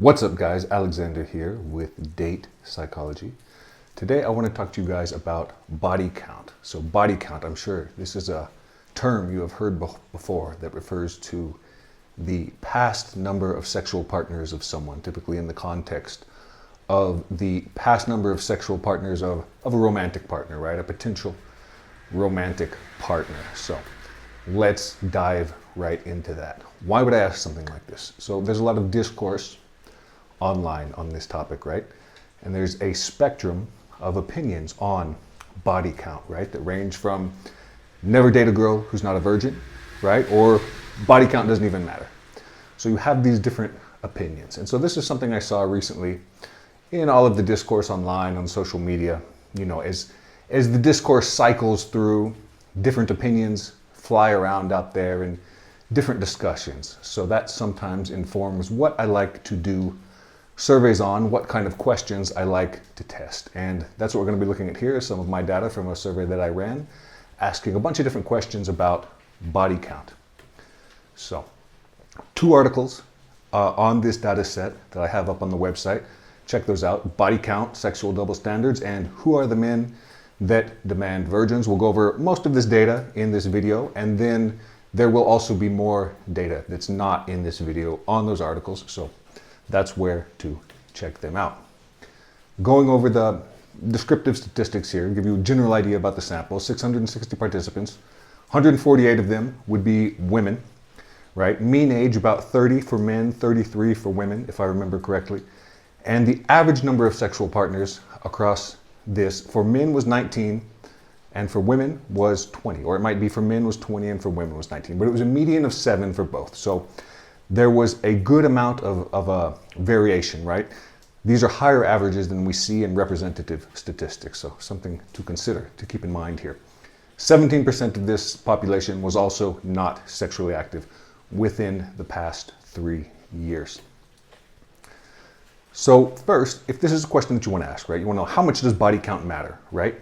What's up, guys? Alexander here with Date Psychology. Today I want to talk to you guys about body count. So body count, I'm sure this is a term you have heard before that refers to the past number of sexual partners of someone, typically in the context of the past number of sexual partners of a romantic partner, right? A potential romantic partner. So let's dive right into that. Why would I ask something like this? So there's a lot of discourse online on this topic, right? And there's a spectrum of opinions on body count, right? That range from never date a girl who's not a virgin, right? Or body count doesn't even matter. So you have these different opinions. And so this is something I saw recently in all of the discourse online, on social media, you know, as the discourse cycles through, different opinions fly around out there and different discussions. So that sometimes informs what I like to do surveys on, what kind of questions I like to test. And that's what we're going to be looking at here, some of my data from a survey that I ran, asking a bunch of different questions about body count. So, 2 articles on this data set that I have up on the website. Check those out. Body count, sexual double standards, and who are the men that demand virgins. We'll go over most of this data in this video, and then there will also be more data that's not in this video on those articles. So that's where to check them out. Going over the descriptive statistics here, give you a general idea about the sample. 660 participants, 148 of them would be women, right? Mean age about 30 for men, 33 for women, if I remember correctly. And the average number of sexual partners across this for men was 19 and for women was 20, or it might be for men was 20 and for women was 19, but it was a median of 7 for both. So there was a good amount of a variation, right? These are higher averages than we see in representative statistics, so something to consider, to keep in mind here. 17% of this population was also not sexually active within the past 3 years. So first, if this is a question that you want to ask, right? You want to know, how much does body count matter, right?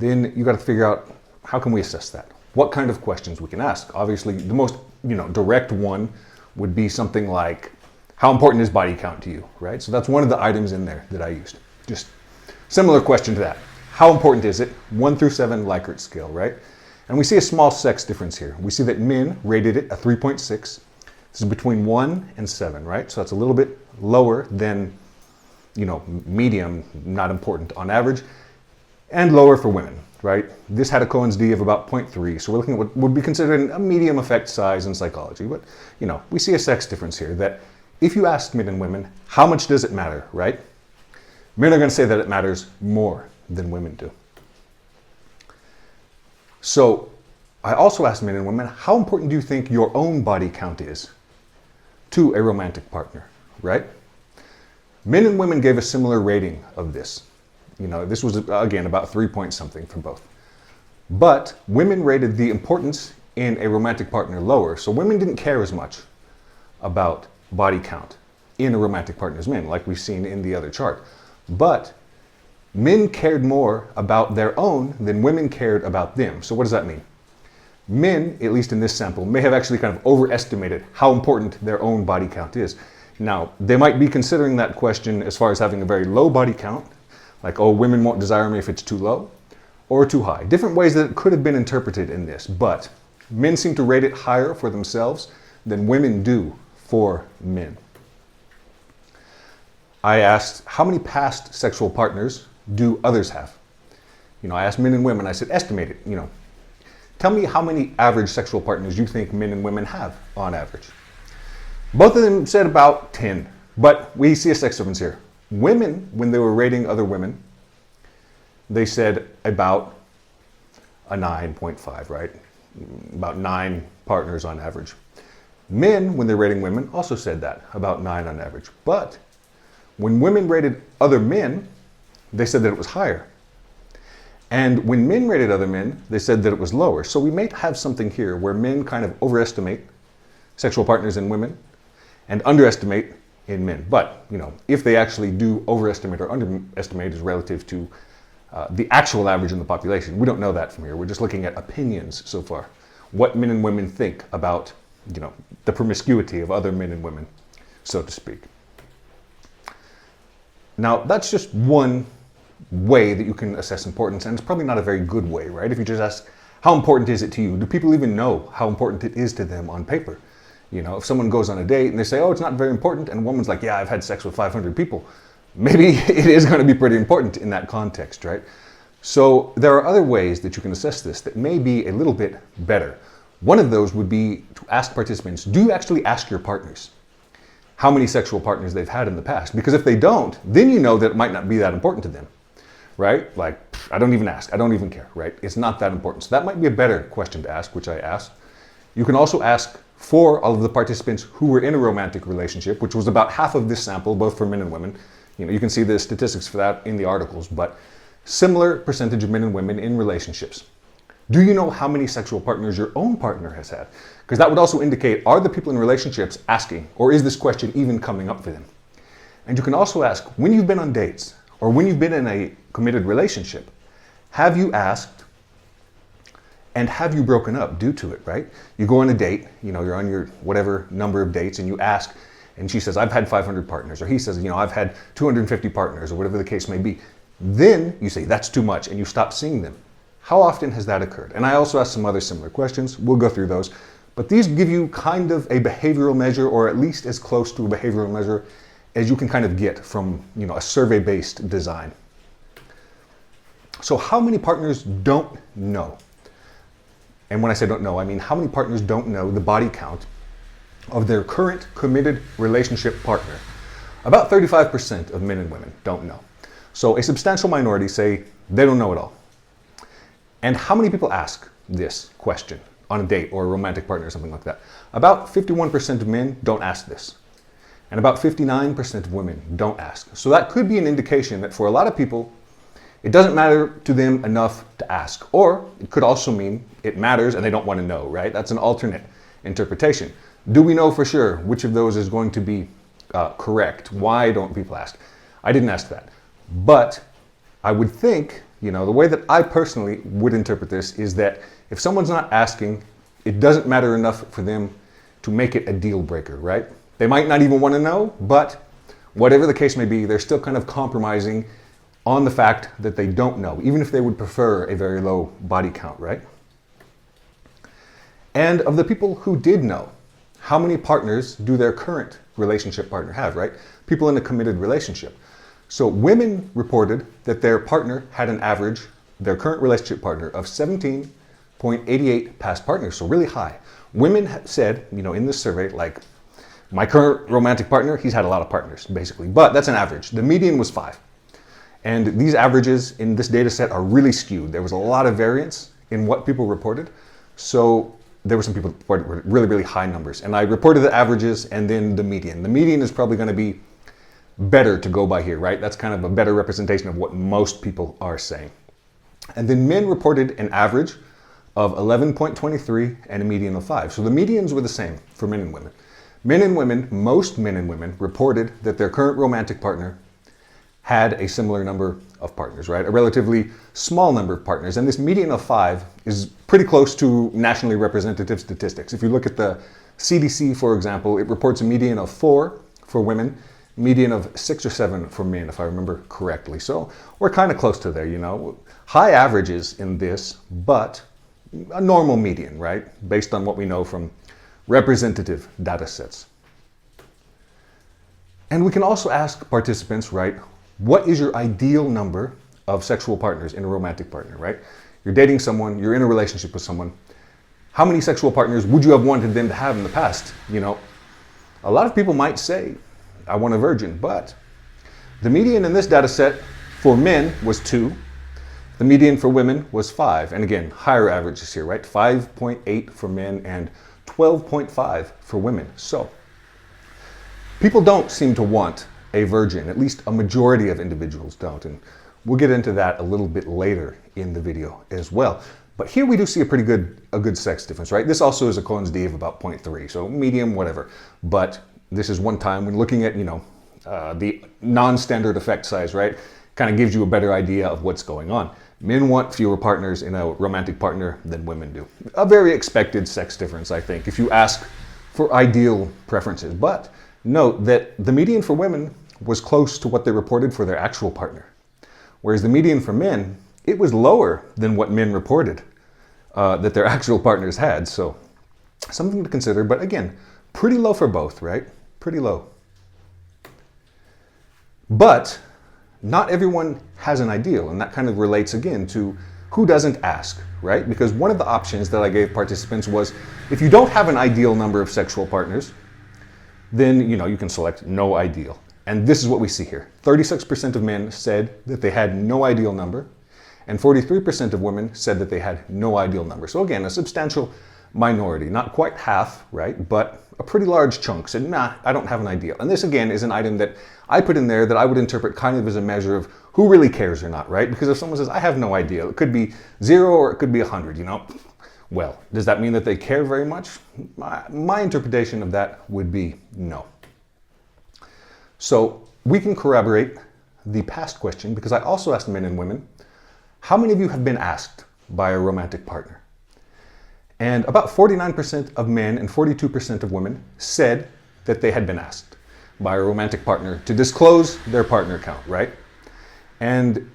Then you got to figure out, how can we assess that? What kind of questions we can ask? Obviously, the most, direct one would be something like, how important is body count to you, right? So that's one of the items in there that I used. Just similar question to that. How important is it? 1 through 7 Likert scale, right? And we see a small sex difference here. We see that men rated it a 3.6. This is between 1 and 7, right? So that's a little bit lower than, medium, not important on average, and lower for women, right? This had a Cohen's d of about 0.3, so we're looking at what would be considered a medium effect size in psychology. But, we see a sex difference here that if you ask men and women, how much does it matter, right? Men are going to say that it matters more than women do. So I also asked men and women, how important do you think your own body count is to a romantic partner, right? Men and women gave a similar rating of this. This was, again, about 3 point something for both. But women rated the importance in a romantic partner lower. So women didn't care as much about body count in a romantic partner as men, like we've seen in the other chart. But men cared more about their own than women cared about them. So what does that mean? Men, at least in this sample, may have actually kind of overestimated how important their own body count is. Now, they might be considering that question as far as having a very low body count, like, oh, women won't desire me if it's too low, or too high. Different ways that it could have been interpreted in this, but men seem to rate it higher for themselves than women do for men. I asked, how many past sexual partners do others have? I asked men and women, I said, estimate it, tell me how many average sexual partners you think men and women have on average. Both of them said about 10, but we see a sex difference here. Women, when they were rating other women, they said about a 9.5, right? About 9 partners on average. Men, when they're rating women, also said that, about 9 on average. But when women rated other men, they said that it was higher. And when men rated other men, they said that it was lower. So we may have something here where men kind of overestimate sexual partners in women and underestimate in men. But, if they actually do overestimate or underestimate is relative to the actual average in the population. We don't know that from here. We're just looking at opinions so far. What men and women think about, the promiscuity of other men and women, so to speak. Now, that's just one way that you can assess importance, and it's probably not a very good way, right? If you just ask, how important is it to you? Do people even know how important it is to them on paper? You know, if someone goes on a date and they say, oh, it's not very important, and a woman's like, yeah, I've had sex with 500 people, maybe it is going to be pretty important in that context, right? So there are other ways that you can assess this that may be a little bit better. One of those would be to ask participants, do you actually ask your partners how many sexual partners they've had in the past? Because if they don't, then you know that it might not be that important to them, right? Like, I don't even ask, I don't even care, right? It's not that important. So that might be a better question to ask, which I asked. You can also ask for all of the participants who were in a romantic relationship, which was about half of this sample, both for men and women. You know, you can see the statistics for that in the articles, but similar percentage of men and women in relationships. Do you know how many sexual partners your own partner has had? Because that would also indicate, are the people in relationships asking, or is this question even coming up for them? And you can also ask, when you've been on dates, or when you've been in a committed relationship, have you asked and have you broken up due to it, right? You go on a date, you know, you're on your whatever number of dates, and you ask, and she says, I've had 500 partners, or he says, you know, I've had 250 partners, or whatever the case may be. Then you say, that's too much, and you stop seeing them. How often has that occurred? And I also asked some other similar questions. We'll go through those. But these give you kind of a behavioral measure, or at least as close to a behavioral measure as you can kind of get from, you know, a survey-based design. So how many partners don't know? And when I say don't know, I mean how many partners don't know the body count of their current committed relationship partner? About 35% of men and women don't know. So a substantial minority say they don't know at all. And how many people ask this question on a date or a romantic partner or something like that? About 51% of men don't ask this. And about 59% of women don't ask. So that could be an indication that for a lot of people, it doesn't matter to them enough to ask. Or it could also mean it matters and they don't want to know, right? That's an alternate interpretation. Do we know for sure which of those is going to be correct? Why don't people ask? I didn't ask that. But I would think, you know, the way that I personally would interpret this is that if someone's not asking, it doesn't matter enough for them to make it a deal breaker, right? They might not even want to know, but whatever the case may be, they're still kind of compromising on the fact that they don't know, even if they would prefer a very low body count, right? And of the people who did know, how many partners do their current relationship partner have, right? People in a committed relationship. So women reported that their partner had an average, their current relationship partner, of 17.88 past partners, so really high. Women said, you know, in this survey, like, my current romantic partner, he's had a lot of partners, basically, but that's an average. The median was 5. And these averages in this data set are really skewed. There was a lot of variance in what people reported. So there were some people that reported really, really high numbers. And I reported the averages and then the median. The median is probably going to be better to go by here, right? That's kind of a better representation of what most people are saying. And then men reported an average of 11.23 and a median of 5. So the medians were the same for men and women. Men and women, most men and women, reported that their current romantic partner had a similar number of partners, right? A relatively small number of partners. And this median of 5 is pretty close to nationally representative statistics. If you look at the CDC, for example, it reports a median of 4 for women, median of 6 or 7 for men, if I remember correctly. So we're kind of close to there, you know. High averages in this, but a normal median, right? Based on what we know from representative data sets. And we can also ask participants, right, what is your ideal number of sexual partners in a romantic partner, right? You're dating someone, you're in a relationship with someone. How many sexual partners would you have wanted them to have in the past? You know, a lot of people might say, I want a virgin, but the median in this data set for men was 2. The median for women was 5. And again, higher averages here, right? 5.8 for men and 12.5 for women. So people don't seem to want a virgin, at least a majority of individuals don't. And we'll get into that a little bit later in the video as well. But here we do see a good sex difference, right? This also is a Cohen's d of about 0.3, so medium, whatever. But this is one time when looking at, you know, the non-standard effect size, right? Kind of gives you a better idea of what's going on. Men want fewer partners in a romantic partner than women do. A very expected sex difference, I think, if you ask for ideal preferences. But note that the median for women was close to what they reported for their actual partner. Whereas the median for men, it was lower than what men reported that their actual partners had. So something to consider, but again, pretty low for both, right? Pretty low. But not everyone has an ideal, and that kind of relates again to who doesn't ask, right? Because one of the options that I gave participants was, if you don't have an ideal number of sexual partners, then you can select no ideal. And this is what we see here. 36% of men said that they had no ideal number, and 43% of women said that they had no ideal number. So again, a substantial minority, not quite half, right? But a pretty large chunk said, nah, I don't have an ideal. And this again is an item that I put in there that I would interpret kind of as a measure of who really cares or not, right? Because if someone says, I have no ideal, it could be 0 or it could be 100, Well, does that mean that they care very much? My interpretation of that would be no. So we can corroborate the past question, because I also asked men and women, how many of you have been asked by a romantic partner? And about 49% of men and 42% of women said that they had been asked by a romantic partner to disclose their partner count, right? And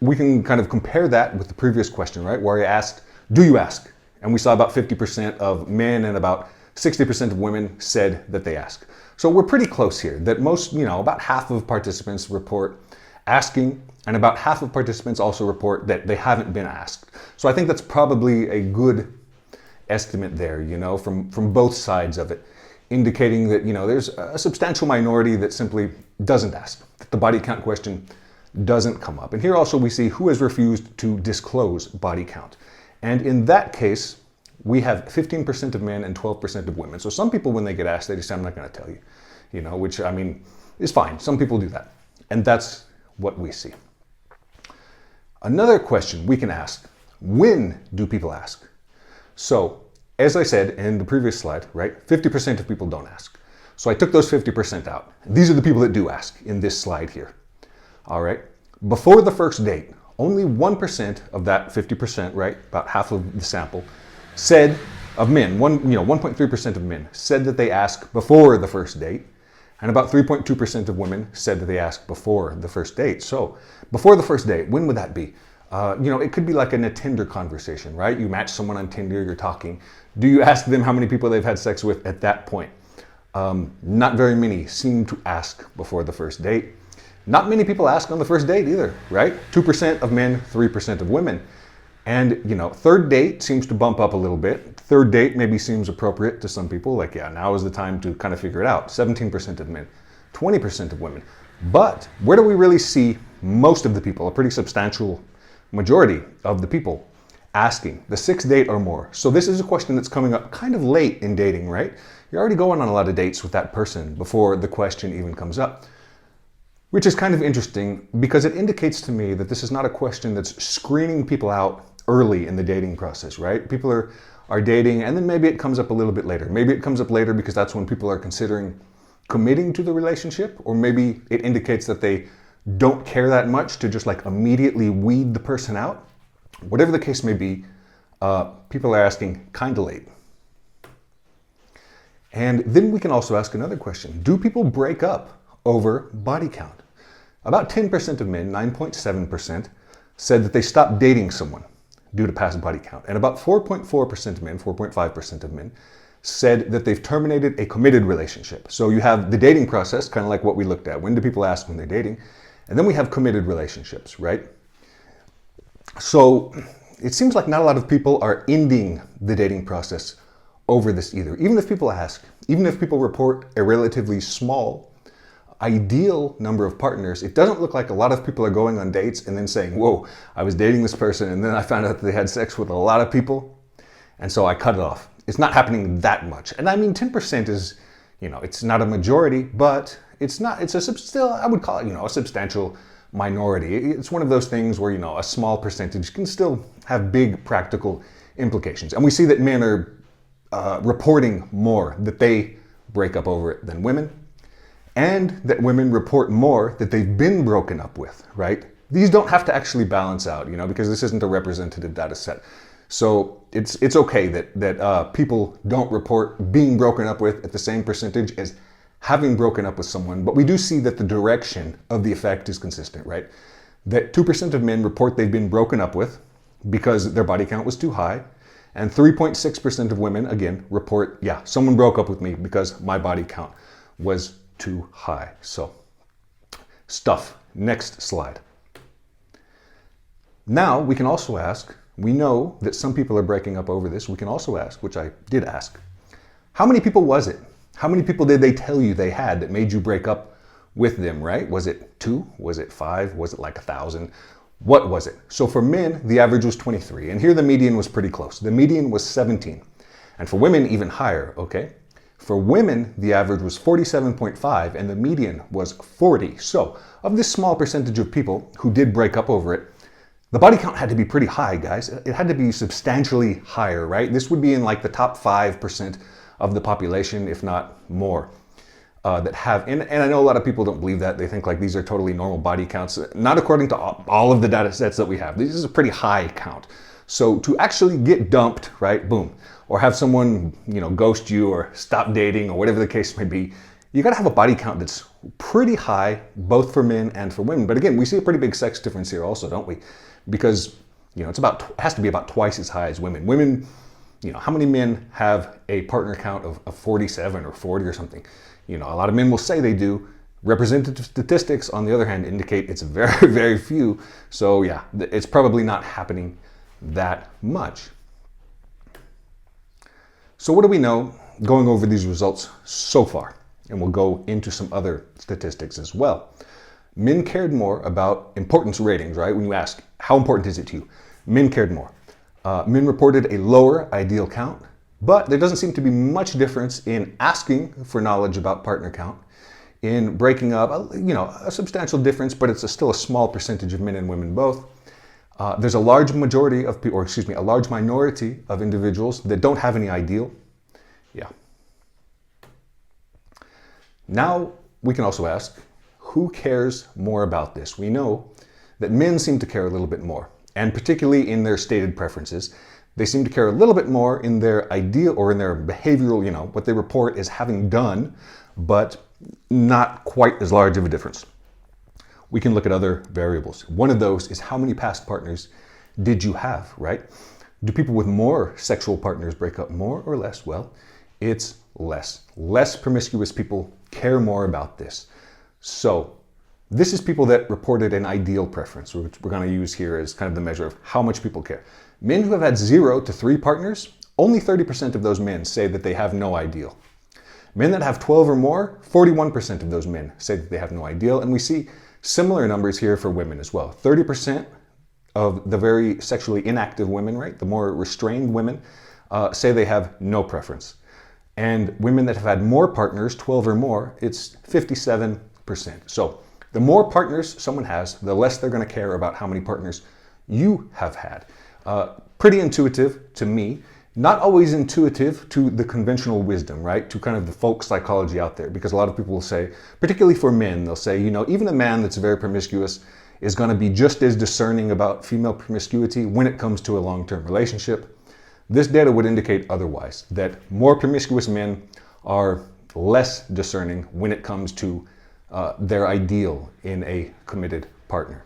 we can kind of compare that with the previous question, right? Where I asked, do you ask? And we saw about 50% of men and about 60% of women said that they ask. So we're pretty close here, that most, about half of participants report asking, and about half of participants also report that they haven't been asked. So I think that's probably a good estimate there, from both sides of it, indicating that, there's a substantial minority that simply doesn't ask, that the body count question doesn't come up. And here also we see who has refused to disclose body count. And in that case, we have 15% of men and 12% of women. So some people, when they get asked, they just say, I'm not going to tell you, which is fine. Some people do that. And that's what we see. Another question we can ask, when do people ask? So, as I said in the previous slide, right, 50% of people don't ask. So I took those 50% out. These are the people that do ask in this slide here. All right. Before the first date, only 1% of that 50%, right, about half of the sample, said of men, 1.3% of men said that they ask before the first date, and about 3.2% of women said that they ask before the first date. So before the first date, when would that be? It could be like in a Tinder conversation, right? You match someone on Tinder, you're talking. Do you ask them how many people they've had sex with at that point? Not very many seem to ask before the first date. Not many people ask on the first date either, right? 2% of men, 3% of women. And, third date seems to bump up a little bit. Third date maybe seems appropriate to some people. Like, yeah, now is the time to kind of figure it out. 17% of men, 20% of women. But where do we really see most of the people, a pretty substantial majority of the people, asking? The sixth date or more. So this is a question that's coming up kind of late in dating, right? You're already going on a lot of dates with that person before the question even comes up. Which is kind of interesting, because it indicates to me that this is not a question that's screening people out early in the dating process, right? People are dating, and then maybe it comes up a little bit later. Maybe it comes up later because that's when people are considering committing to the relationship, or maybe it indicates that they don't care that much to just like immediately weed the person out. Whatever the case may be, people are asking kind of late. And then we can also ask another question. Do people break up over body count? About 10% of men, 9.7%, said that they stopped dating someone due to past body count. And about 4.4% of men, 4.5% of men, said that they've terminated a committed relationship. So you have the dating process, kind of like what we looked at. When do people ask when they're dating? And then we have committed relationships, right? So it seems like not a lot of people are ending the dating process over this either. Even if people ask, even if people report a relatively small ideal number of partners, it doesn't look like a lot of people are going on dates and then saying, whoa, I was dating this person and then I found out that they had sex with a lot of people, and so I cut it off. It's not happening that much. And 10% is, it's not a majority, but still, I would call it, a substantial minority. It's one of those things where, a small percentage can still have big practical implications. And we see that men are reporting more that they break up over it than women, and that women report more that they've been broken up with, right? These don't have to actually balance out, because this isn't a representative data set. So it's okay that people don't report being broken up with at the same percentage as having broken up with someone, but we do see that the direction of the effect is consistent, right? That 2% of men report they've been broken up with because their body count was too high, and 3.6% of women, again, report, yeah, someone broke up with me because my body count was too high. So, stuff. Next slide. Now, we can also ask, we know that some people are breaking up over this. We can also ask, which I did ask, how many people was it? How many people did they tell you they had that made you break up with them, right? Was it 2? Was it 5? Was it like 1,000? What was it? So for men, the average was 23. And here the median was pretty close. The median was 17. And for women, even higher, okay? For women, the average was 47.5 and the median was 40. So of this small percentage of people who did break up over it, the body count had to be pretty high, guys. It had to be substantially higher, right? This would be in like the top 5% of the population, if not more, that have, and I know a lot of people don't believe that. They think like these are totally normal body counts. Not according to all of the data sets that we have. This is a pretty high count. So to actually get dumped, right, boom, or have someone, ghost you or stop dating or whatever the case may be, you gotta have a body count that's pretty high, both for men and for women. But again, we see a pretty big sex difference here also, don't we? Because, it has to be about twice as high as women. Women, how many men have a partner count of 47 or 40 or something? A lot of men will say they do. Representative statistics, on the other hand, indicate it's very, very few. So yeah, it's probably not happening that much. So what do we know going over these results so far? And we'll go into some other statistics as well. Men cared more about importance ratings, right? When you ask, how important is it to you? Men cared more. Men reported a lower ideal count, but there doesn't seem to be much difference in asking for knowledge about partner count, in breaking up, a substantial difference, but it's still a small percentage of men and women both. There's a large majority of people, a large minority of individuals that don't have any ideal. Yeah. Now we can also ask, who cares more about this? We know that men seem to care a little bit more, and particularly in their stated preferences. They seem to care a little bit more in their ideal or in their behavioral, what they report is having done, but not quite as large of a difference. We can look at other variables. One of those is how many past partners did you have, right? Do people with more sexual partners break up more or less? Well, it's less. Less promiscuous people care more about this. So this is people that reported an ideal preference, which we're going to use here as kind of the measure of how much people care. Men who have had 0 to 3 partners, only 30% of those men say that they have no ideal. Men that have 12 or more, 41% of those men say that they have no ideal. And we see similar numbers here for women as well. 30% of the very sexually inactive women, right, the more restrained women, say they have no preference. And women that have had more partners, 12 or more, it's 57%. So the more partners someone has, the less they're going to care about how many partners you have had. Pretty intuitive to me, not always intuitive to the conventional wisdom, right? To kind of the folk psychology out there, because a lot of people will say, particularly for men, they'll say, even a man that's very promiscuous is going to be just as discerning about female promiscuity when it comes to a long-term relationship. This data would indicate otherwise, that more promiscuous men are less discerning when it comes to their ideal in a committed partner.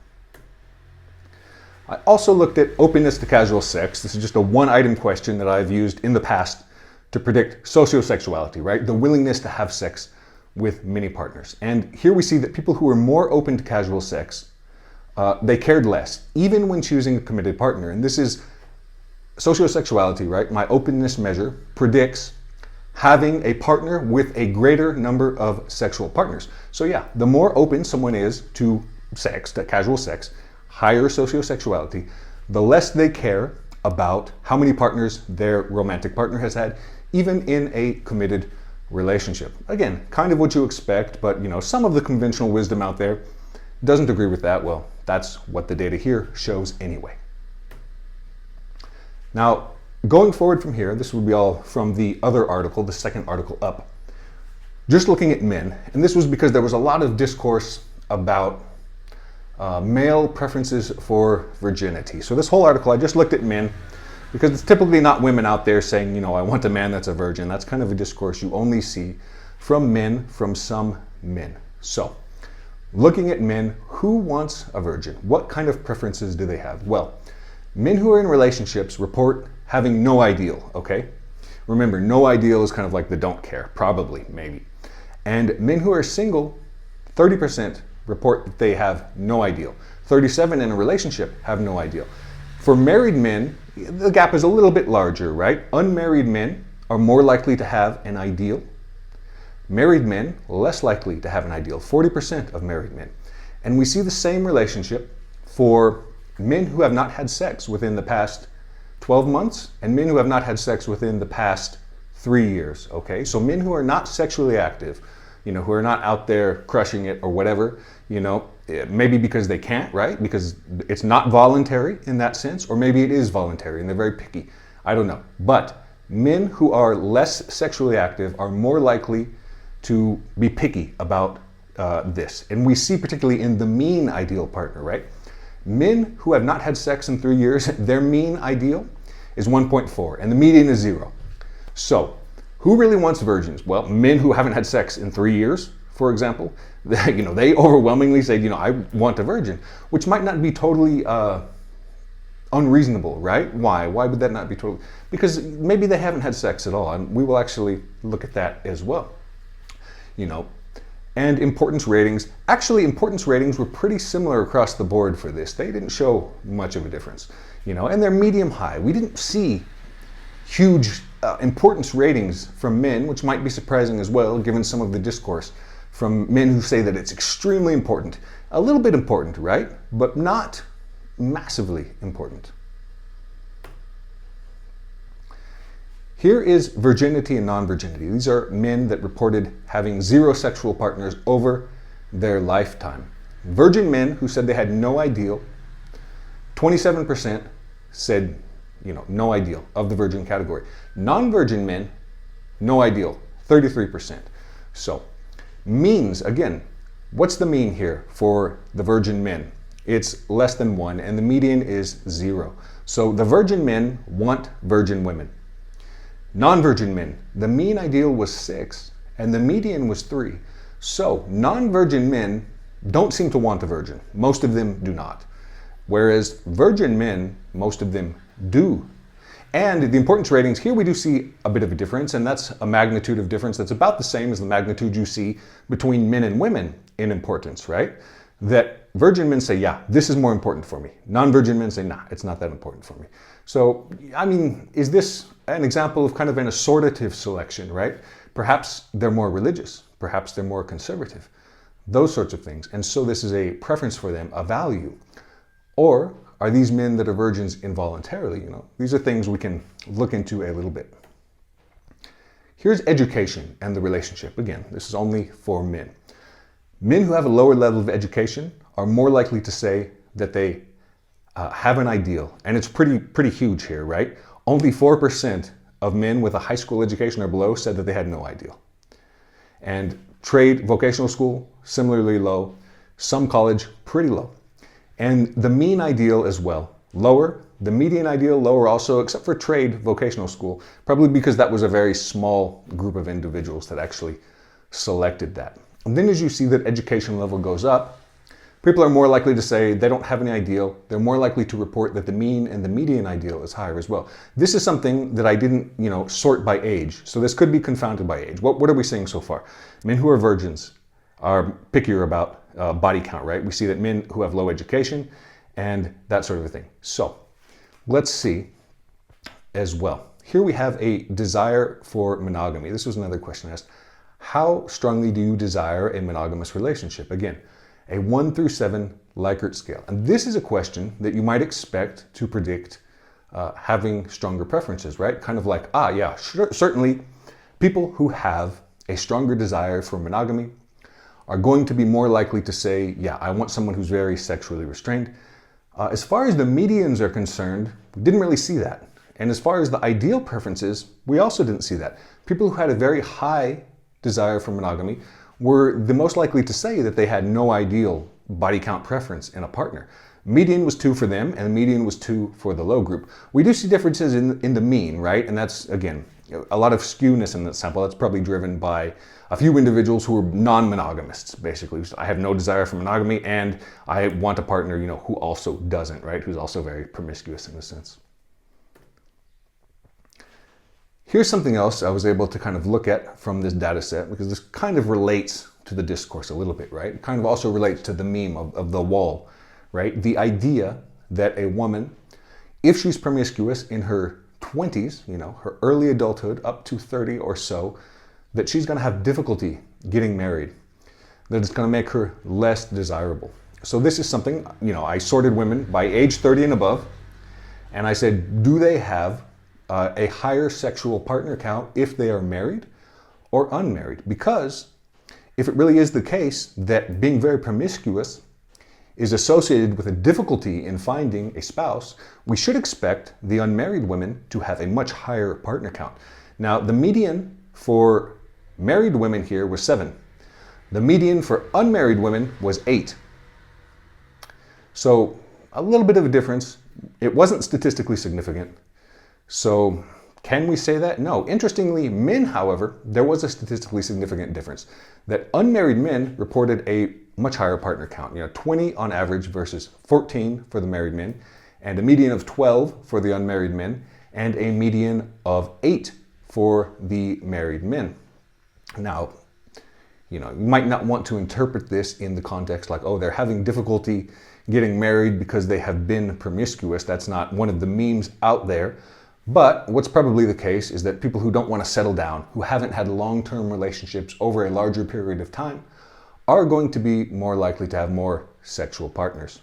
I also looked at openness to casual sex. This is just a one-item question that I've used in the past to predict sociosexuality, right? The willingness to have sex with many partners. And here we see that people who are more open to casual sex, they cared less, even when choosing a committed partner. And this is sociosexuality, right? My openness measure predicts having a partner with a greater number of sexual partners. So yeah, the more open someone is to sex, to casual sex, higher sociosexuality, the less they care about how many partners their romantic partner has had, even in a committed relationship. Again, kind of what you expect, but some of the conventional wisdom out there doesn't agree with that. Well, that's what the data here shows anyway. Now, going forward from here, this would be all from the other article, the second article up. Just looking at men, and this was because there was a lot of discourse about male preferences for virginity. So this whole article, I just looked at men because it's typically not women out there saying, I want a man that's a virgin. That's kind of a discourse you only see from men, from some men. So, looking at men, who wants a virgin? What kind of preferences do they have? Well, men who are in relationships report having no ideal, okay? Remember, no ideal is kind of like the don't care, probably, maybe. And men who are single, 30% report that they have no ideal. 37% in a relationship have no ideal. For married men, the gap is a little bit larger, right? Unmarried men are more likely to have an ideal. Married men, less likely to have an ideal, 40% of married men. And we see the same relationship for men who have not had sex within the past 12 months and men who have not had sex within the past 3 years, okay? So men who are not sexually active, who are not out there crushing it or whatever, maybe because they can't, right? Because it's not voluntary in that sense, or maybe it is voluntary and they're very picky. I don't know. But men who are less sexually active are more likely to be picky about this. And we see particularly in the mean ideal partner, right? Men who have not had sex in 3 years, their mean ideal is 1.4 and the median is 0. So who really wants virgins? Well, men who haven't had sex in 3 years, for example, they overwhelmingly say, I want a virgin, which might not be totally unreasonable, right? Why? Why would that not be totally? Because maybe they haven't had sex at all, and we will actually look at that as well. And importance ratings. Actually, importance ratings were pretty similar across the board for this. They didn't show much of a difference, and they're medium high. We didn't see huge importance ratings from men, which might be surprising as well, given some of the discourse from men who say that it's extremely important. A little bit important, right? But not massively important. Here is virginity and non-virginity. These are men that reported having 0 sexual partners over their lifetime. Virgin men who said they had no ideal, 27% said, no ideal of the virgin category. Non-virgin men, no ideal, 33%. So, means, again, what's the mean here for the virgin men? It's less than 1, and the median is 0. So the virgin men want virgin women. Non-virgin men, the mean ideal was 6, and the median was 3. So non-virgin men don't seem to want a virgin. Most of them do not. Whereas virgin men, most of them do. And the importance ratings, here we do see a bit of a difference, and that's a magnitude of difference that's about the same as the magnitude you see between men and women in importance, right? That virgin men say, yeah, this is more important for me. Non-virgin men say, nah, it's not that important for me. So, is this an example of kind of an assortative selection, right? Perhaps they're more religious. Perhaps they're more conservative. Those sorts of things. And so this is a preference for them, a value. Or are these men that are virgins involuntarily? These are things we can look into a little bit. Here's education and the relationship. Again, this is only for men. Men who have a lower level of education are more likely to say that they have an ideal. And it's pretty huge here, right? Only 4% of men with a high school education or below said that they had no ideal. And trade, vocational school, similarly low. Some college, pretty low. And the mean ideal as well, lower. The median ideal, lower also, except for trade, vocational school, probably because that was a very small group of individuals that actually selected that. And then as you see that education level goes up, people are more likely to say they don't have any ideal. They're more likely to report that the mean and the median ideal is higher as well. This is something that I didn't, sort by age. So this could be confounded by age. What are we seeing so far? Men who are virgins are pickier about body count, right? We see that men who have low education and that sort of a thing. So let's see as well. Here we have a desire for monogamy. This was another question asked. How strongly do you desire a monogamous relationship? Again, a 1 through 7 Likert scale. And this is a question that you might expect to predict having stronger preferences, right? Kind of like, yeah, sure, certainly people who have a stronger desire for monogamy are going to be more likely to say, yeah, I want someone who's very sexually restrained. As far as the medians are concerned, we didn't really see that. And as far as the ideal preferences, we also didn't see that. People who had a very high desire for monogamy were the most likely to say that they had no ideal body count preference in a partner. Median was 2 for them, and the median was 2 for the low group. We do see differences in the mean, right? And that's, again, a lot of skewness in that sample. That's probably driven by a few individuals who are non-monogamists, basically. So I have no desire for monogamy, and I want a partner, who also doesn't, right? Who's also very promiscuous in a sense. Here's something else I was able to kind of look at from this data set, because this kind of relates to the discourse a little bit, right? It kind of also relates to the meme of the wall, right? The idea that a woman, if she's promiscuous in her 20s, her early adulthood up to 30 or so, that she's going to have difficulty getting married, that it's going to make her less desirable. So this is something, I sorted women by age 30 and above, and I said, do they have a higher sexual partner count if they are married or unmarried? Because if it really is the case that being very promiscuous is associated with a difficulty in finding a spouse, we should expect the unmarried women to have a much higher partner count. Now, the median for married women here was 7. The median for unmarried women was 8. So a little bit of a difference. It wasn't statistically significant. So can we say that? No. Interestingly, men, however, there was a statistically significant difference. That unmarried men reported a much higher partner count, 20 on average versus 14 for the married men, and a median of 12 for the unmarried men, and a median of 8 for the married men. Now, you might not want to interpret this in the context like, oh, they're having difficulty getting married because they have been promiscuous. That's not one of the memes out there. But what's probably the case is that people who don't want to settle down, who haven't had long-term relationships over a larger period of time, are going to be more likely to have more sexual partners.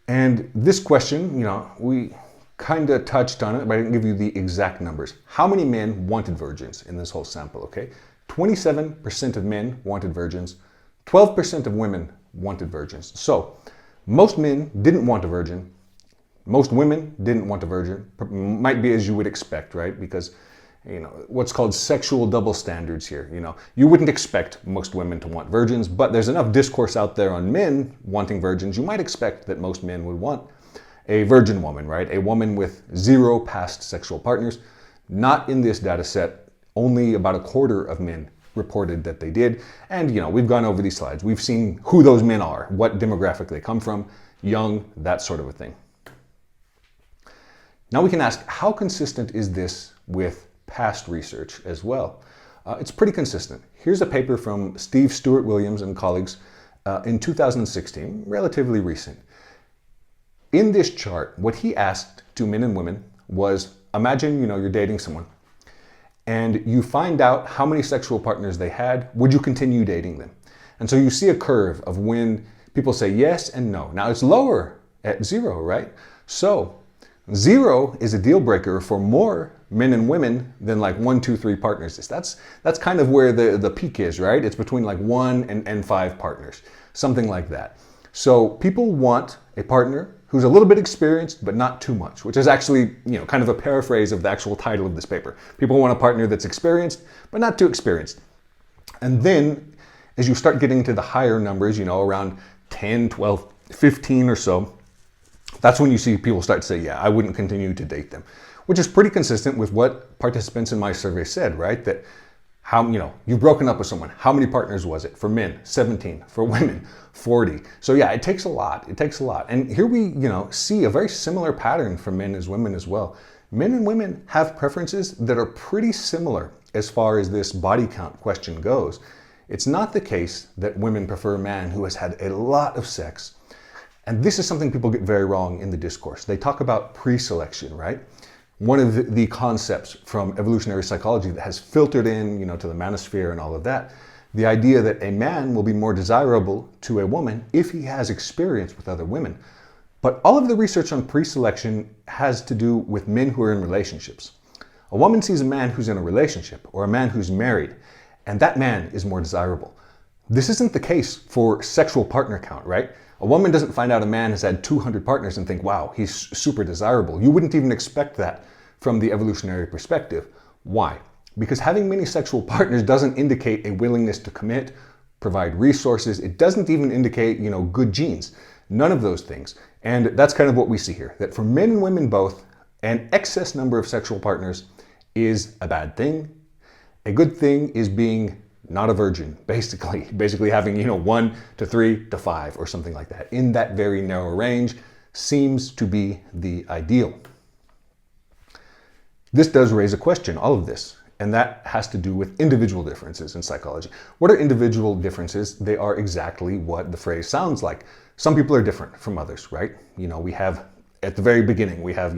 And this question, we kind of touched on it, but I didn't give you the exact numbers. How many men wanted virgins in this whole sample, okay? 27% of men wanted virgins, 12% of women wanted virgins. So most men didn't want a virgin. Most women didn't want a virgin. Might be as you would expect, right? Because what's called sexual double standards here. You wouldn't expect most women to want virgins, but there's enough discourse out there on men wanting virgins. You might expect that most men would want a virgin woman, right? A woman with 0 past sexual partners. Not in this data set. Only about a quarter of men reported that they did. And, we've gone over these slides. We've seen who those men are, what demographic they come from, young, that sort of a thing. Now we can ask, how consistent is this with past research as well? It's pretty consistent. Here's a paper from Steve Stewart Williams and colleagues in 2016, relatively recent. In this chart, what he asked to men and women was, imagine, you're dating someone and you find out how many sexual partners they had. Would you continue dating them? And so you see a curve of when people say yes and no. Now it's lower at 0, right? So 0 is a deal breaker for more men and women than like 1, 2, 3 partners. That's kind of where the peak is, right? It's between like 1 and 5 partners, something like that. So people want a partner who's a little bit experienced, but not too much, which is actually, kind of a paraphrase of the actual title of this paper. People want a partner that's experienced, but not too experienced. And then as you start getting to the higher numbers, around 10, 12, 15 or so, that's when you see people start to say, yeah, I wouldn't continue to date them, which is pretty consistent with what participants in my survey said, right? That you've broken up with someone. How many partners was it? For men, 17. For women, 40. So yeah, it takes a lot. It takes a lot. And here we, see a very similar pattern for men as women as well. Men and women have preferences that are pretty similar as far as this body count question goes. It's not the case that women prefer a man who has had a lot of sex. And this is something people get very wrong in the discourse. They talk about pre-selection, right? One of the concepts from evolutionary psychology that has filtered in, to the manosphere and all of that, the idea that a man will be more desirable to a woman if he has experience with other women. But all of the research on pre-selection has to do with men who are in relationships. A woman sees a man who's in a relationship or a man who's married, and that man is more desirable. This isn't the case for sexual partner count, right? A woman doesn't find out a man has had 200 partners and think, wow, he's super desirable. You wouldn't even expect that from the evolutionary perspective. Why? Because having many sexual partners doesn't indicate a willingness to commit, provide resources. It doesn't even indicate, good genes. None of those things. And that's kind of what we see here, that for men and women both, An excess number of sexual partners is a bad thing. A good thing is being not a virgin, basically having, 1 to 3 to 5 or something like that. In that very narrow range seems to be the ideal. This does raise a question, all of this, and that has to do with individual differences in psychology. What are individual differences? They are exactly what the phrase sounds like. Some people are different from others, right? We have, at the very beginning, we have,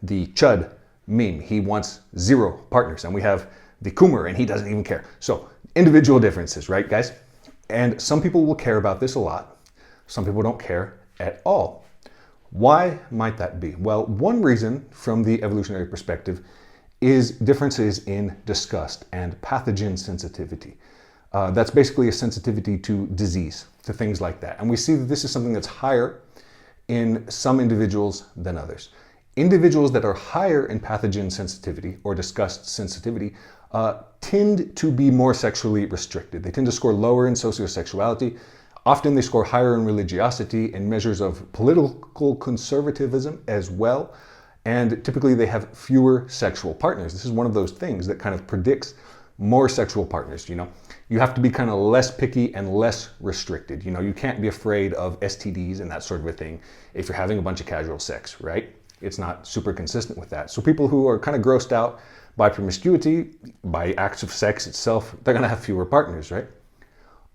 the Chud meme. He wants 0 partners, and we have the Coomer, and he doesn't even care. So individual differences, right, guys? And some people will care about this a lot. Some people don't care at all. Why might that be? Well, one reason from the evolutionary perspective is differences in disgust and pathogen sensitivity. That's basically a sensitivity to disease, to things like that. And we see that this is something that's higher in some individuals than others. Individuals that are higher in pathogen sensitivity or disgust sensitivity tend to be more sexually restricted. They tend to score lower in sociosexuality. Often they score higher in religiosity and measures of political conservatism as well. And typically they have fewer sexual partners. This is one of those things that kind of predicts more sexual partners. You have to be kind of less picky and less restricted. You can't be afraid of STDs and that sort of a thing if you're having a bunch of casual sex, right? It's not super consistent with that. So people who are kind of grossed out by promiscuity, by acts of sex itself, they're going to have fewer partners, right?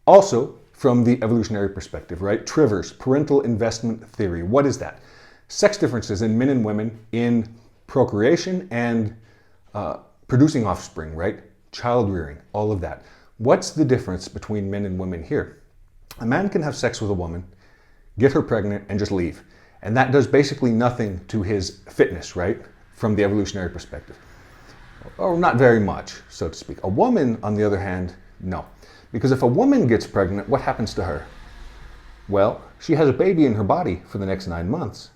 Also, from the evolutionary perspective, right? Trivers, parental investment theory. What is that? Sex differences in men and women in procreation and producing offspring, right? Child rearing, all of that. What's the difference between men and women here? A man can have sex with a woman, get her pregnant, and just leave. And that does basically nothing to his fitness, right? From the evolutionary perspective. Or not very much, so to speak. A woman, on the other hand, no. Because if a woman gets pregnant, what happens to her? Well, she has a baby in her body for the next 9 months.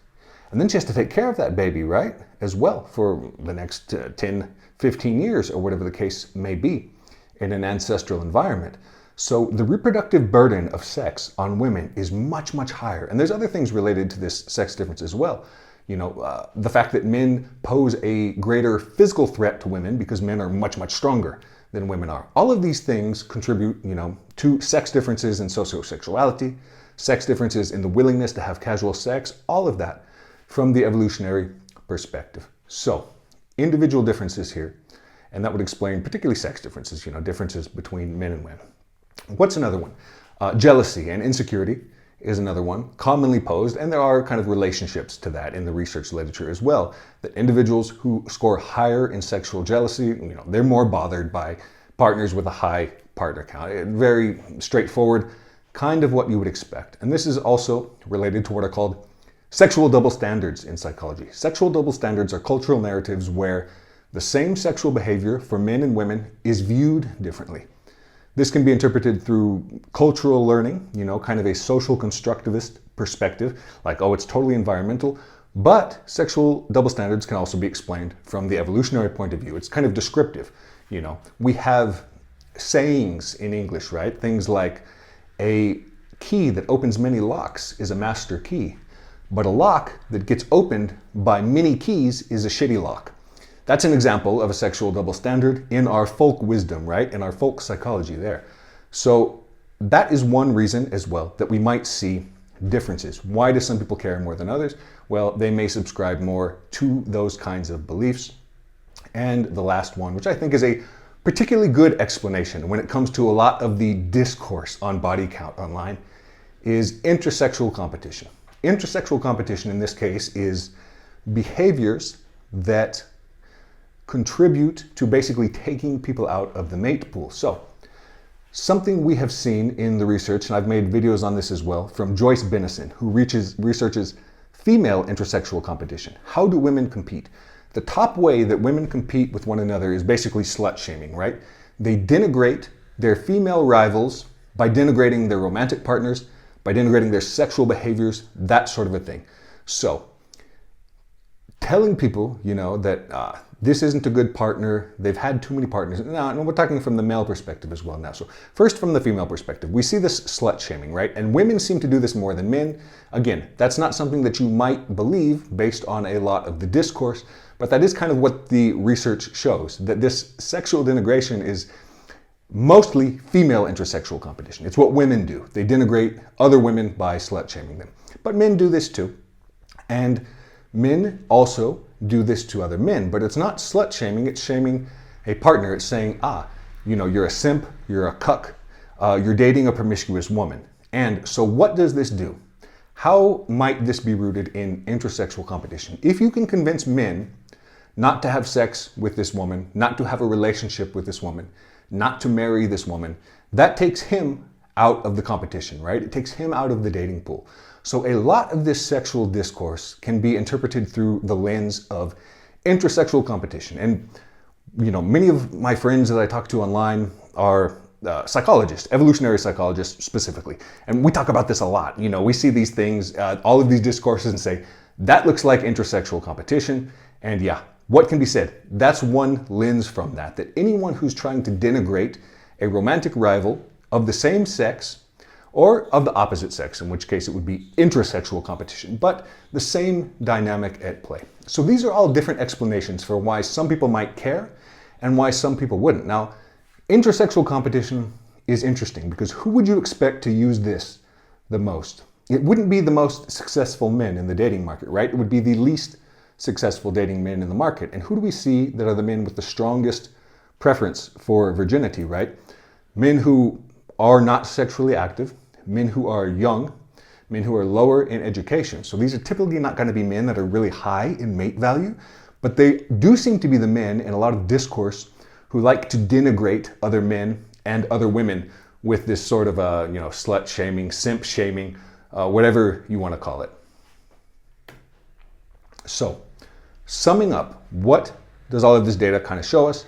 And then she has to take care of that baby, right? As well, for the next 10, 15 years, or whatever the case may be, in an ancestral environment. So the reproductive burden of sex on women is much, much higher. And there's other things related to this sex difference as well. The fact that men pose a greater physical threat to women because men are much, much stronger than women are. All of these things contribute, to sex differences in sociosexuality, sex differences in the willingness to have casual sex, all of that from the evolutionary perspective. So, individual differences here, and that would explain particularly sex differences, differences between men and women. What's another one? Jealousy and insecurity is another one, commonly posed, and there are kind of relationships to that in the research literature as well, that individuals who score higher in sexual jealousy, they're more bothered by partners with a high partner count. Very straightforward, kind of what you would expect. And this is also related to what are called sexual double standards in psychology. Sexual double standards are cultural narratives where the same sexual behavior for men and women is viewed differently. This can be interpreted through cultural learning, kind of a social constructivist perspective, like, oh, it's totally environmental. But sexual double standards can also be explained from the evolutionary point of view. It's kind of descriptive. We have sayings in English, right? Things like a key that opens many locks is a master key, but a lock that gets opened by many keys is a shitty lock. That's an example of a sexual double standard in our folk wisdom, right? In our folk psychology there. So that is one reason as well that we might see differences. Why do some people care more than others? Well, they may subscribe more to those kinds of beliefs. And the last one, which I think is a particularly good explanation when it comes to a lot of the discourse on body count online, is intersexual competition. Intersexual competition in this case is behaviors that contribute to basically taking people out of the mate pool. So, something we have seen in the research, and I've made videos on this as well, from Joyce Binnison, who researches female intersexual competition. How do women compete? The top way that women compete with one another is basically slut shaming, right? They denigrate their female rivals by denigrating their romantic partners, by denigrating their sexual behaviors, that sort of a thing. So, telling people, that this isn't a good partner, they've had too many partners. Now, and we're talking from the male perspective as well now. So first from the female perspective, we see this slut shaming, right? And women seem to do this more than men. Again, that's not something that you might believe based on a lot of the discourse, but that is kind of what the research shows, that this sexual denigration is mostly female intersexual competition. It's what women do. They denigrate other women by slut shaming them. But men do this too. And men also do this to other men, but it's not slut shaming, it's shaming a partner. It's saying, you're a simp, you're a cuck, you're dating a promiscuous woman. And so what does this do? How might this be rooted in intersexual competition? If you can convince men not to have sex with this woman, not to have a relationship with this woman, not to marry this woman, that takes him out of the competition, right? It takes him out of the dating pool. So a lot of this sexual discourse can be interpreted through the lens of intersexual competition. And, many of my friends that I talk to online are psychologists, evolutionary psychologists specifically. And we talk about this a lot. We see these things, all of these discourses and say, that looks like intersexual competition. And yeah, what can be said? That's one lens from that anyone who's trying to denigrate a romantic rival of the same sex or of the opposite sex, in which case it would be intersexual competition, but the same dynamic at play. So these are all different explanations for why some people might care and why some people wouldn't. Now, intersexual competition is interesting because who would you expect to use this the most? It wouldn't be the most successful men in the dating market, right? It would be the least successful dating men in the market. And who do we see that are the men with the strongest preference for virginity, right? Men who are not sexually active, men who are young, men who are lower in education. So these are typically not going to be men that are really high in mate value, but they do seem to be the men in a lot of discourse who like to denigrate other men and other women with this sort of slut shaming, simp shaming, whatever you want to call it. So, summing up, what does all of this data kind of show us?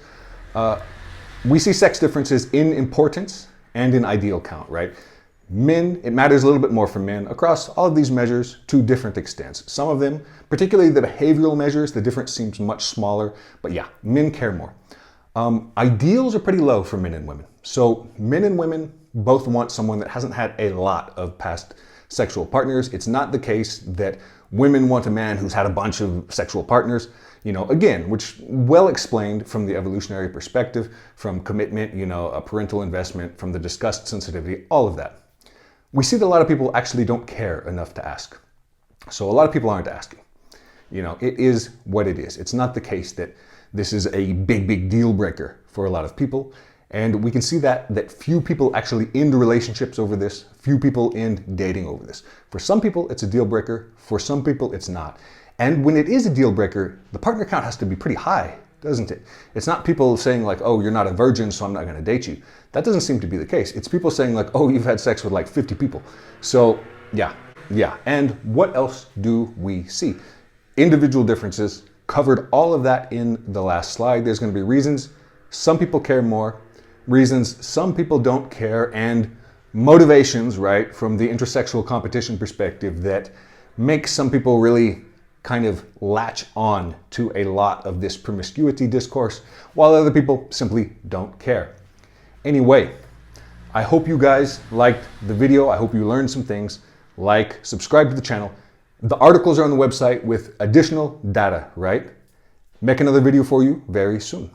We see sex differences in importance and in ideal count, right? Men, it matters a little bit more for men across all of these measures to different extents. Some of them, particularly the behavioral measures, the difference seems much smaller, but yeah, men care more. Ideals are pretty low for men and women. So men and women both want someone that hasn't had a lot of past sexual partners. It's not the case that women want a man who's had a bunch of sexual partners, again, which well explained from the evolutionary perspective, from commitment, a parental investment, from the disgust sensitivity, all of that. We see that a lot of people actually don't care enough to ask. So a lot of people aren't asking. It is what it is. It's not the case that this is a big deal breaker for a lot of people. And we can see that few people actually end relationships over this, few people end dating over this. For some people, it's a deal breaker. For some people, it's not. And when it is a deal breaker, the partner count has to be pretty high, doesn't it? It's not people saying like, oh, you're not a virgin, so I'm not going to date you. That doesn't seem to be the case. It's people saying like, oh, you've had sex with like 50 people. So yeah. And what else do we see? Individual differences. Covered all of that in the last slide. There's going to be reasons some people care more, reasons some people don't care, and motivations, right, from the intersexual competition perspective that make some people really kind of latch on to a lot of this promiscuity discourse, while other people simply don't care. Anyway, I hope you guys liked the video. I hope you learned some things. Like, subscribe to the channel. The articles are on the website with additional data, right? Make another video for you very soon.